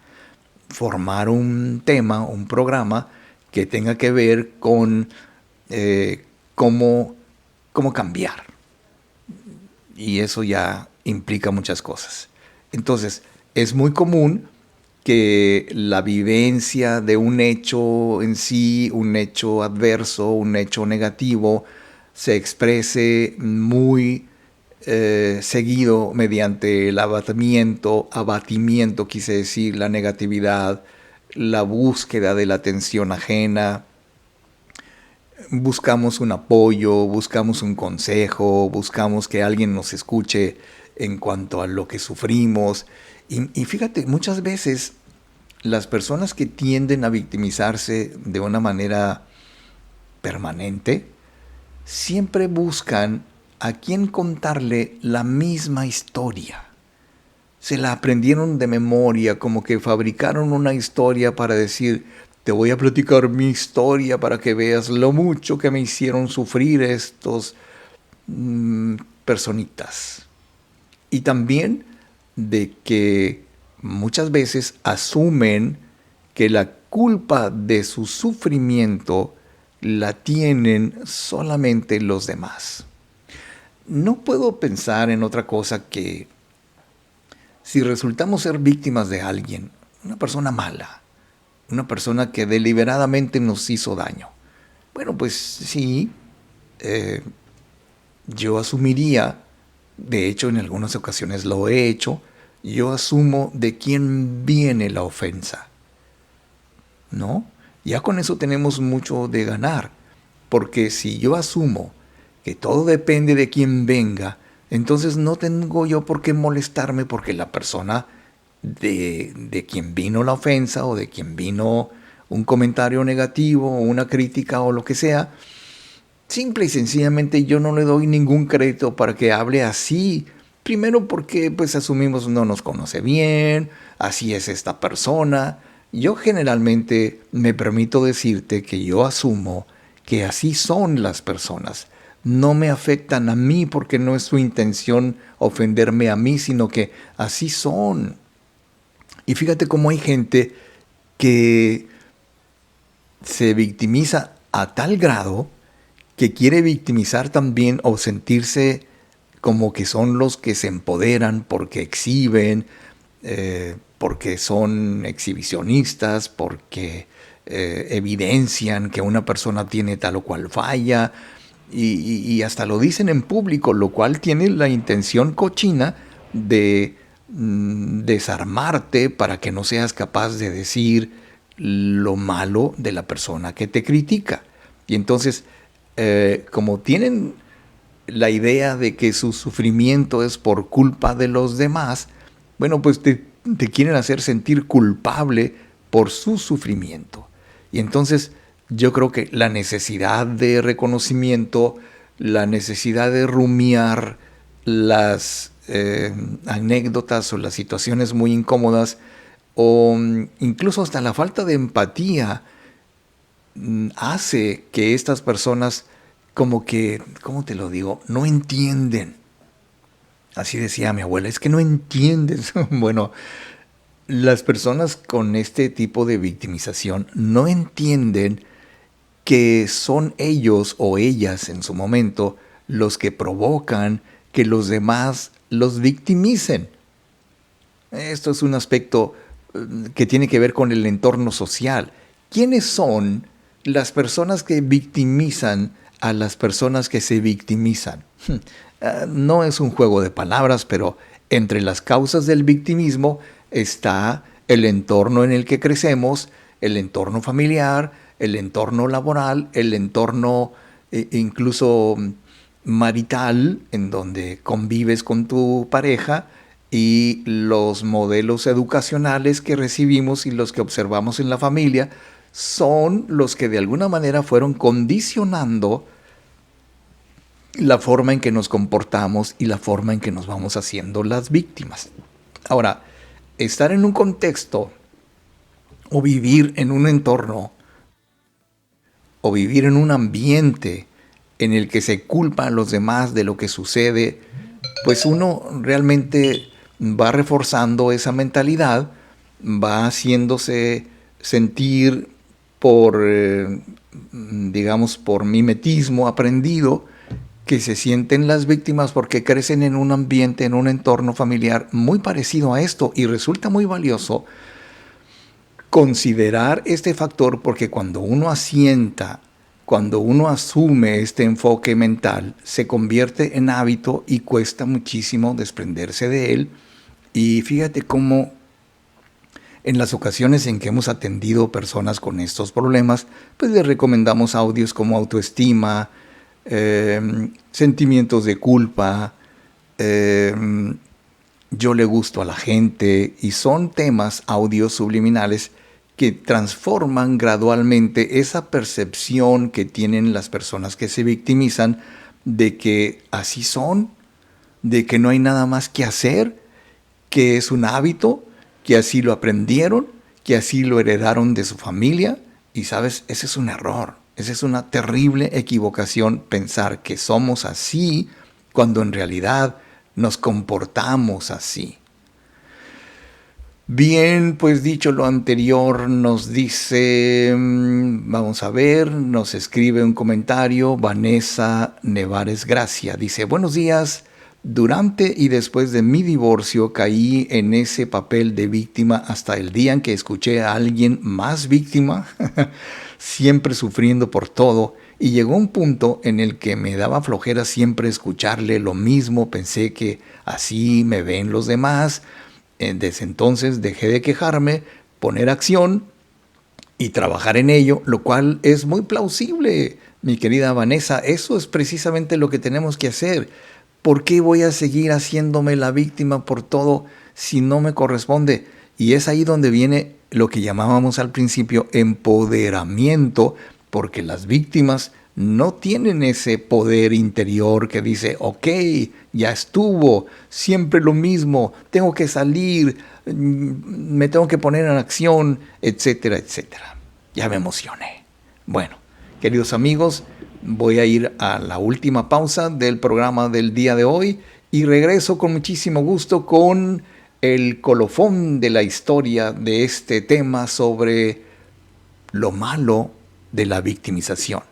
Speaker 3: formar un tema, un programa que tenga que ver con cómo cambiar. Y eso ya implica muchas cosas. Entonces, es muy común que la vivencia de un hecho en sí, un hecho adverso, un hecho negativo, se exprese muy seguido mediante el abatimiento, quise decir, la negatividad, la búsqueda de la atención ajena. Buscamos un apoyo, buscamos un consejo, buscamos que alguien nos escuche en cuanto a lo que sufrimos. Y fíjate, muchas veces las personas que tienden a victimizarse de una manera permanente, siempre buscan a quién contarle la misma historia. Se la aprendieron de memoria, como que fabricaron una historia para decir, te voy a platicar mi historia para que veas lo mucho que me hicieron sufrir estos personitas. Y también de que muchas veces asumen que la culpa de su sufrimiento la tienen solamente los demás. No puedo pensar en otra cosa que si resultamos ser víctimas de alguien, una persona mala, una persona que deliberadamente nos hizo daño, bueno, pues sí, yo asumiría, de hecho en algunas ocasiones lo he hecho, yo asumo de quién viene la ofensa, ¿no? Ya con eso tenemos mucho de ganar, porque si yo asumo que todo depende de quién venga, entonces no tengo yo por qué molestarme porque la persona de quien vino la ofensa o de quien vino un comentario negativo o una crítica o lo que sea, simple y sencillamente yo no le doy ningún crédito para que hable así. Primero porque pues asumimos no nos conoce bien, así es esta persona. Yo generalmente me permito decirte que yo asumo que así son las personas. No me afectan a mí porque no es su intención ofenderme a mí, sino que así son. Y fíjate cómo hay gente que se victimiza a tal grado que quiere victimizar también o sentirse como que son los que se empoderan porque exhiben, porque son exhibicionistas, porque evidencian que una persona tiene tal o cual falla, y hasta lo dicen en público, lo cual tiene la intención cochina de desarmarte para que no seas capaz de decir lo malo de la persona que te critica. Y entonces, como tienen la idea de que su sufrimiento es por culpa de los demás, bueno, pues te quieren hacer sentir culpable por su sufrimiento. Y entonces yo creo que la necesidad de reconocimiento, la necesidad de rumiar las anécdotas o las situaciones muy incómodas, o incluso hasta la falta de empatía, hace que estas personas como que, ¿cómo te lo digo?, no entienden. Así decía mi abuela, es que no entiendes. Bueno, las personas con este tipo de victimización no entienden que son ellos o ellas en su momento los que provocan que los demás los victimicen. Esto es un aspecto que tiene que ver con el entorno social. ¿Quiénes son las personas que victimizan a las personas que se victimizan? No es un juego de palabras, pero entre las causas del victimismo está el entorno en el que crecemos, el entorno familiar, el entorno laboral, el entorno incluso marital, en donde convives con tu pareja, y los modelos educacionales que recibimos y los que observamos en la familia son los que de alguna manera fueron condicionando la forma en que nos comportamos y la forma en que nos vamos haciendo las víctimas. Ahora, estar en un contexto o vivir en un entorno o vivir en un ambiente en el que se culpa a los demás de lo que sucede, pues uno realmente va reforzando esa mentalidad, va haciéndose sentir por mimetismo aprendido, que se sienten las víctimas porque crecen en un ambiente, en un entorno familiar muy parecido a esto, y resulta muy valioso considerar este factor, porque cuando uno asienta, cuando uno asume este enfoque mental, se convierte en hábito y cuesta muchísimo desprenderse de él. Y fíjate cómo en las ocasiones en que hemos atendido personas con estos problemas, pues les recomendamos audios como autoestima, sentimientos de culpa, yo le gusto a la gente, y son temas, audios subliminales que transforman gradualmente esa percepción que tienen las personas que se victimizan de que así son, de que no hay nada más que hacer, que es un hábito, que así lo aprendieron, que así lo heredaron de su familia. Y sabes, ese es un error, esa es una terrible equivocación, pensar que somos así cuando en realidad nos comportamos así. Bien, pues dicho lo anterior, nos dice, vamos a ver, nos escribe un comentario, Vanessa Nevares Gracia, dice: buenos días, durante y después de mi divorcio caí en ese papel de víctima hasta el día en que escuché a alguien más víctima, siempre sufriendo por todo, y llegó un punto en el que me daba flojera siempre escucharle lo mismo, pensé que así me ven los demás. Desde entonces dejé de quejarme, poner acción y trabajar en ello, lo cual es muy plausible, mi querida Vanessa. Eso es precisamente lo que tenemos que hacer. ¿Por qué voy a seguir haciéndome la víctima por todo si no me corresponde? Y es ahí donde viene lo que llamábamos al principio empoderamiento, porque las víctimas no tienen ese poder interior que dice, ok, ya estuvo, siempre lo mismo, tengo que salir, me tengo que poner en acción, etcétera, etcétera. Ya me emocioné. Bueno, queridos amigos, voy a ir a la última pausa del programa del día de hoy y regreso con muchísimo gusto con el colofón de la historia de este tema sobre lo malo de la victimización.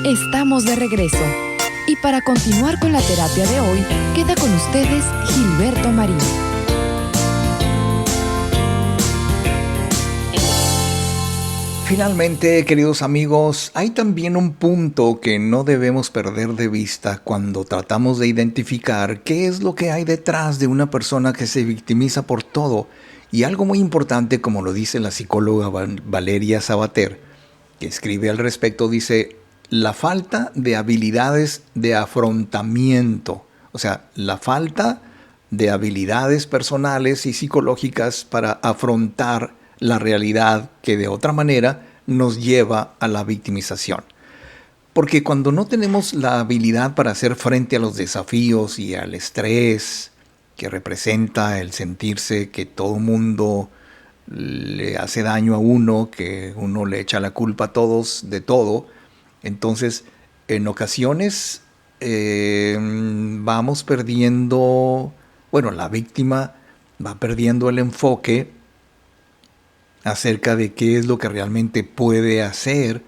Speaker 4: Estamos de regreso. Y para continuar con la terapia de hoy, queda con ustedes Gilberto Marín.
Speaker 3: Finalmente, queridos amigos, hay también un punto que no debemos perder de vista cuando tratamos de identificar qué es lo que hay detrás de una persona que se victimiza por todo. Y algo muy importante, como lo dice la psicóloga Valeria Sabater, que escribe al respecto, dice: la falta de habilidades de afrontamiento, o sea, la falta de habilidades personales y psicológicas para afrontar la realidad que de otra manera nos lleva a la victimización. Porque cuando no tenemos la habilidad para hacer frente a los desafíos y al estrés que representa el sentirse que todo mundo le hace daño a uno, que uno le echa la culpa a todos de todo, entonces en ocasiones vamos perdiendo, bueno, la víctima va perdiendo el enfoque acerca de qué es lo que realmente puede hacer,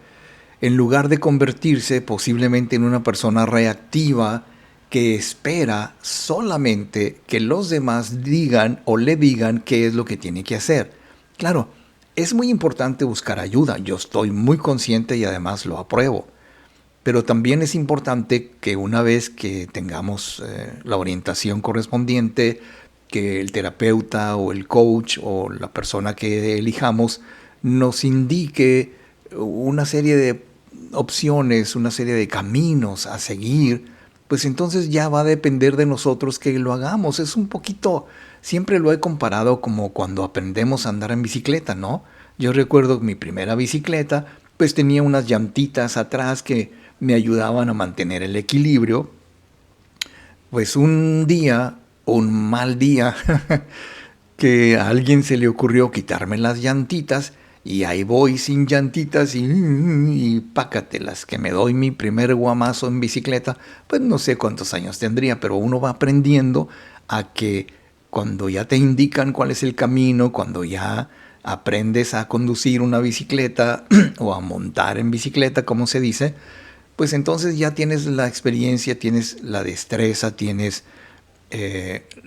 Speaker 3: en lugar de convertirse posiblemente en una persona reactiva que espera solamente que los demás digan o le digan qué es lo que tiene que hacer. Claro, es muy importante buscar ayuda, yo estoy muy consciente y además lo apruebo, pero también es importante que una vez que tengamos la orientación correspondiente, que el terapeuta o el coach o la persona que elijamos nos indique una serie de opciones, una serie de caminos a seguir, pues entonces ya va a depender de nosotros que lo hagamos. Es un poquito, siempre lo he comparado como cuando aprendemos a andar en bicicleta, ¿no? Yo recuerdo mi primera bicicleta, pues tenía unas llantitas atrás que me ayudaban a mantener el equilibrio. Pues un mal día, que a alguien se le ocurrió quitarme las llantitas y ahí voy sin llantitas y pácatelas, que me doy mi primer guamazo en bicicleta. Pues no sé cuántos años tendría, pero uno va aprendiendo a que cuando ya te indican cuál es el camino, cuando ya aprendes a conducir una bicicleta o a montar en bicicleta, como se dice, pues entonces ya tienes la experiencia, tienes la destreza, tienes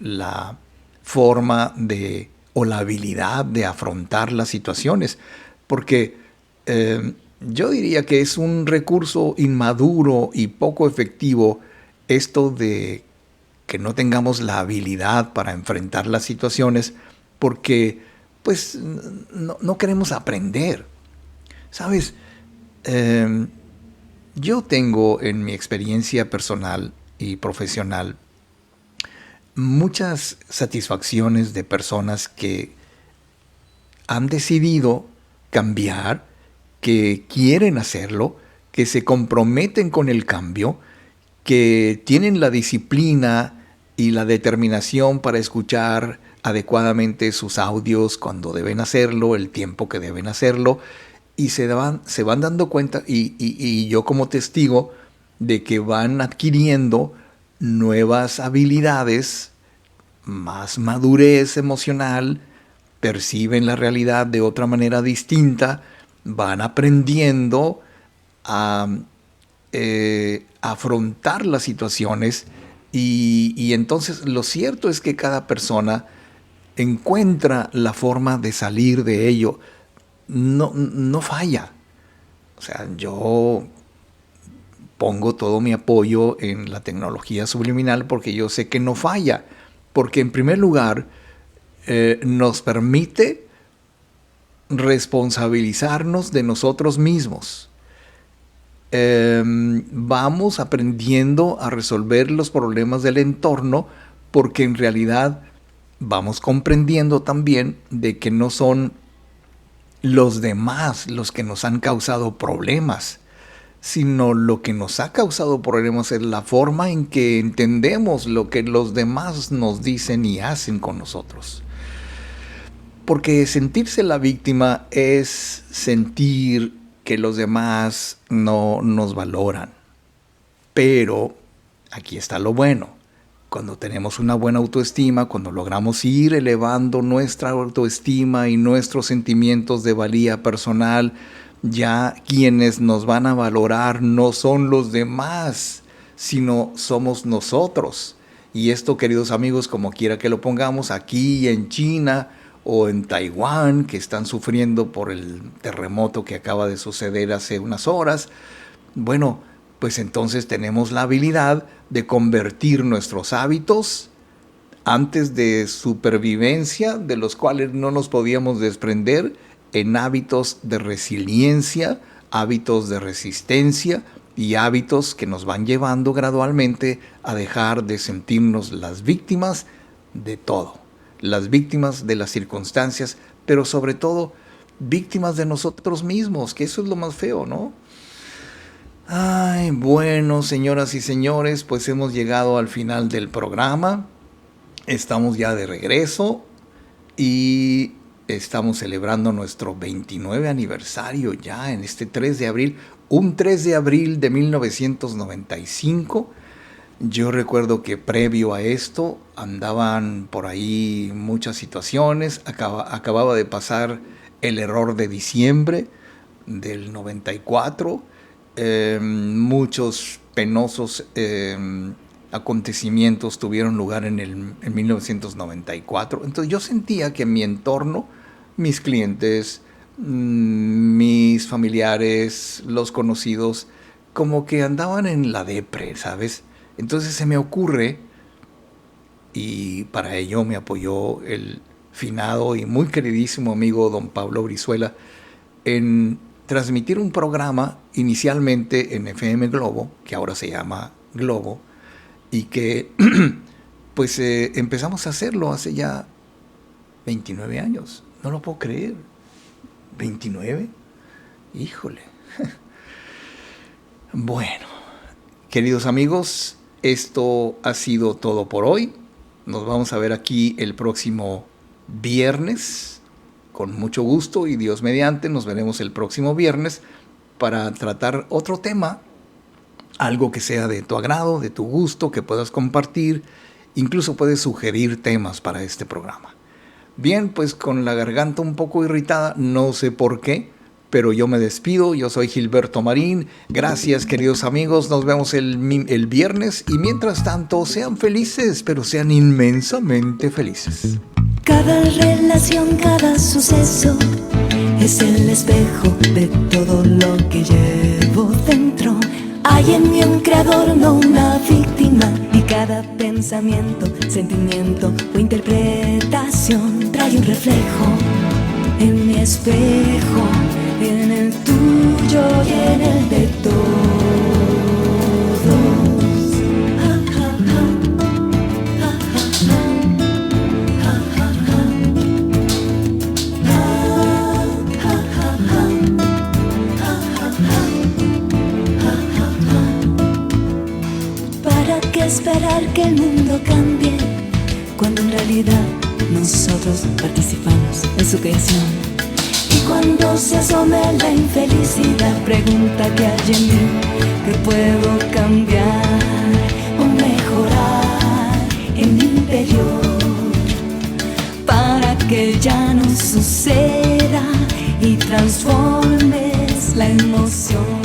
Speaker 3: la forma de o la habilidad de afrontar las situaciones, porque yo diría que es un recurso inmaduro y poco efectivo esto de que no tengamos la habilidad para enfrentar las situaciones, porque pues no queremos aprender. ¿Sabes? Yo tengo en mi experiencia personal y profesional muchas satisfacciones de personas que han decidido cambiar, que quieren hacerlo, que se comprometen con el cambio, que tienen la disciplina y la determinación para escuchar adecuadamente sus audios cuando deben hacerlo, el tiempo que deben hacerlo, y se van dando cuenta, y yo como testigo de que van adquiriendo nuevas habilidades, más madurez emocional, perciben la realidad de otra manera distinta, van aprendiendo a afrontar las situaciones y entonces lo cierto es que cada persona encuentra la forma de salir de ello. No falla. O sea, yo pongo todo mi apoyo en la tecnología subliminal porque yo sé que no falla. Porque en primer lugar nos permite responsabilizarnos de nosotros mismos. Vamos aprendiendo a resolver los problemas del entorno porque en realidad vamos comprendiendo también de que no son los demás los que nos han causado problemas, sino lo que nos ha causado problemas es la forma en que entendemos lo que los demás nos dicen y hacen con nosotros. Porque sentirse la víctima es sentir que los demás no nos valoran. Pero aquí está lo bueno. Cuando tenemos una buena autoestima, cuando logramos ir elevando nuestra autoestima y nuestros sentimientos de valía personal, ya quienes nos van a valorar no son los demás, sino somos nosotros. Y esto, queridos amigos, como quiera que lo pongamos, aquí en China o en Taiwán, que están sufriendo por el terremoto que acaba de suceder hace unas horas. Bueno, pues entonces tenemos la habilidad de convertir nuestros hábitos antes de supervivencia, de los cuales no nos podíamos desprender, en hábitos de resiliencia, hábitos de resistencia y hábitos que nos van llevando gradualmente a dejar de sentirnos las víctimas de todo, las víctimas de las circunstancias, pero sobre todo víctimas de nosotros mismos, que eso es lo más feo, ¿no? Ay, bueno, señoras y señores, pues hemos llegado al final del programa. Estamos ya de regreso y estamos celebrando nuestro 29 aniversario ya en este 3 de abril, un 3 de abril de 1995. Yo recuerdo que previo a esto andaban por ahí muchas situaciones. Acababa de pasar el error de diciembre del 94. Muchos penosos acontecimientos tuvieron lugar en 1994. Entonces yo sentía que en mi entorno, mis clientes, mis familiares, los conocidos, como que andaban en la depre, ¿sabes? Entonces se me ocurre, y para ello me apoyó el finado y muy queridísimo amigo don Pablo Brizuela, en transmitir un programa inicialmente en FM Globo, que ahora se llama Globo, y que pues empezamos a hacerlo hace ya 29 años. No lo puedo creer. ¿29? Híjole. Bueno, queridos amigos, esto ha sido todo por hoy. Nos vamos a ver aquí el próximo viernes. Con mucho gusto y Dios mediante, nos veremos el próximo viernes para tratar otro tema. Algo que sea de tu agrado, de tu gusto, que puedas compartir. Incluso puedes sugerir temas para este programa. Bien, pues con la garganta un poco irritada, no sé por qué, pero yo me despido. Yo soy Gilberto Marín. Gracias, queridos amigos. Nos vemos el viernes. Y mientras tanto, sean felices, pero sean inmensamente felices.
Speaker 5: Cada relación, cada suceso es el espejo de todo lo que llevo dentro. Hay en mí un creador, no una víctima, y cada pensamiento, sentimiento o interpretación trae un reflejo en mi espejo, en el tuyo y en el de todos. Esperar que el mundo cambie cuando en realidad nosotros participamos en su creación. Y cuando se asome la infelicidad, pregunta qué hay en mí que puedo cambiar o mejorar en mi interior para que ya no suceda y transformes la emoción.